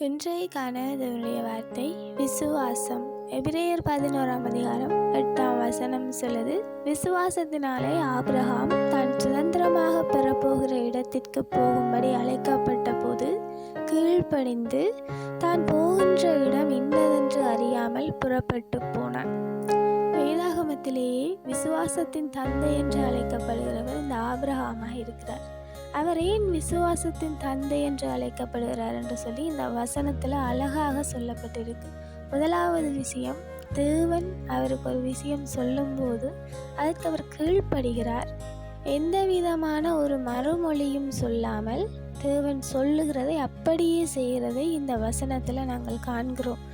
இன்றைக்கான தேவனுடைய வார்த்தை விசுவாசம். எபிரேயர் 11ஆம் அதிகாரம் 8ஆம் வசனம் சொல்லுது, விசுவாசத்தினாலே ஆபிரகாம் தான் சுதந்திரமாக பெறப்போகிற இடத்திற்கு போகும்படி அழைக்கப்பட்ட போது கீழ்ப்படிந்து தான் போகின்ற இடம் இன்னதென்று அறியாமல் புறப்பட்டு போனான். வேதாகமத்திலேயே விசுவாசத்தின் தந்தை என்று அழைக்கப்படுகிறவர் இந்த ஆபிரகாமாக இருக்கிறார். அவர் ஏன் விசுவாசத்தின் தந்தை என்று அழைக்கப்படுகிறார் என்று சொல்லி இந்த வசனத்தில் அழகாக சொல்லப்பட்டிருக்கு. முதலாவது விஷயம், தேவன் அவருக்கு ஒரு விஷயம் சொல்லும்போது அதற்கு அவர் கீழ்ப்படுகிறார். எந்த விதமான ஒரு மறுமொழியும் சொல்லாமல் தேவன் சொல்லுகிறதை அப்படியே செய்கிறதை இந்த வசனத்தில் நாங்கள் காண்கிறோம்.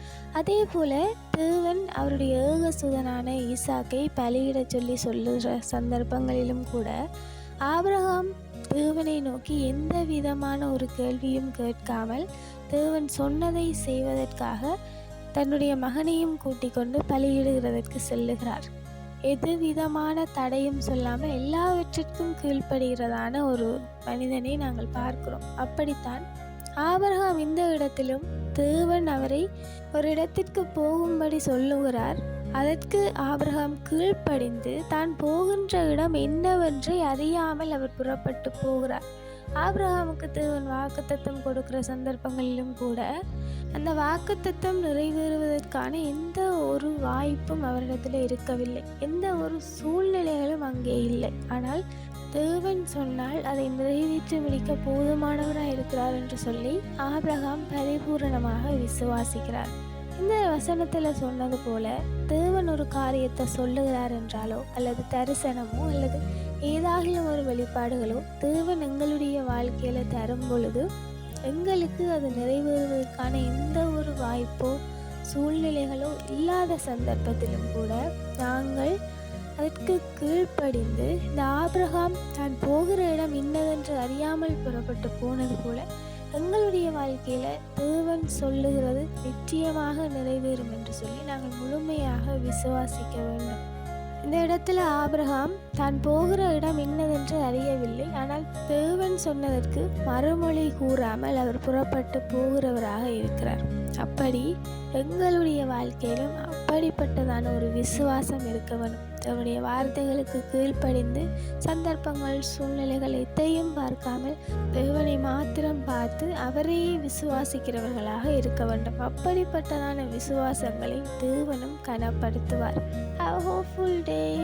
அதே போல தேவன் அவருடைய ஏகசுதனான ஈசாக்கை பலியிட சொல்லி சொல்லுகிற சந்தர்ப்பங்களிலும் கூட ஆபிரகாம் தேவனை நோக்கி எந்த விதமான ஒரு கேள்வியும் கேட்காமல் தேவன் சொன்னதை செய்வதற்காக தன்னுடைய மகனையும் கூட்டிக் கொண்டு பலியிடுகிறதற்கு செல்லுகிறார். எது விதமான தடையும் சொல்லாமல் எல்லாவற்றிற்கும் கீழ்ப்படுகிறதான ஒரு மனிதனை நாங்கள் பார்க்கிறோம். அப்படித்தான் ஆபிரகாம் இந்த இடத்திலும் தேவன் அவரை ஒரு இடத்திற்கு போகும்படி சொல்லுகிறார். அதற்கு ஆபிரகாம் கீழ்ப்படிந்து தான் போகின்ற இடம் என்னவென்று அறியாமல் அவர் புறப்பட்டு போகிறார். ஆபிரகாமுக்கு தேவன் வாக்குத்தத்தம் கொடுக்கிற சந்தர்ப்பங்களிலும் கூட அந்த வாக்குத்தத்தம் நிறைவேறுவதற்கான எந்த ஒரு வாய்ப்பும் அவரிடத்தில் இருக்கவில்லை. எந்த ஒரு சூழ்நிலைகளும் அங்கே இல்லை. ஆனால் தேவன் சொன்னால் அதை நிறைவேற்றி முடிக்க போதுமானவராக இருக்கிறார் என்று சொல்லி ஆபிரகாம் பரிபூரணமாக விசுவாசிக்கிறார். இந்த வசனத்தில் சொன்னது போல தேவன் ஒரு காரியத்தை சொல்லுகிறார் என்றாலோ அல்லது தரிசனமோ அல்லது ஏதாகிலும் ஒரு வெளிப்பாடுகளோ தேவன் எங்களுடைய வாழ்க்கையில தரும் பொழுது எங்களுக்கு அது நிறைவேறுவதற்கான எந்த ஒரு வாய்ப்போ சூழ்நிலைகளோ இல்லாத சந்தர்ப்பத்திலும் கூட நாங்கள் அதற்கு கீழ்ப்படிந்து இந்த ஆபிரகாம் தான் போகிற இடம் இன்னதென்று அறியாமல் புறப்பட்டு போனது போல எங்களுடைய வாழ்க்கையில் தேவன் சொல்லுகிறது நிச்சயமாக நிறைவேறும் என்று சொல்லி நாங்கள் முழுமையாக விசுவாசிக்க வேண்டும். இந்த இடத்துல ஆபிரகாம் தான் போகிற இடம் என்னதென்று அறியவில்லை. ஆனால் தேவன் சொன்னதற்கு மறுமொழி கூறாமல் அவர் புறப்பட்டு போகிறவராக இருக்கிறார். அப்படி எங்களுடைய வாழ்க்கையிலும் அப்படிப்பட்டதான ஒரு விசுவாசம் இருக்க வேண்டும். அவருடைய வார்த்தைகளுக்கு கீழ்ப்படிந்து சந்தர்ப்பங்கள் சூழ்நிலைகள் எதையும் பார்க்காமல் தேவனை மாத்திரம் பார்த்து அவரையே விசுவாசிக்கிறவர்களாக இருக்க வேண்டும். அப்படிப்பட்டதான விசுவாசங்களை தேவனும் கனப்படுத்துவார். Have a hopeful day.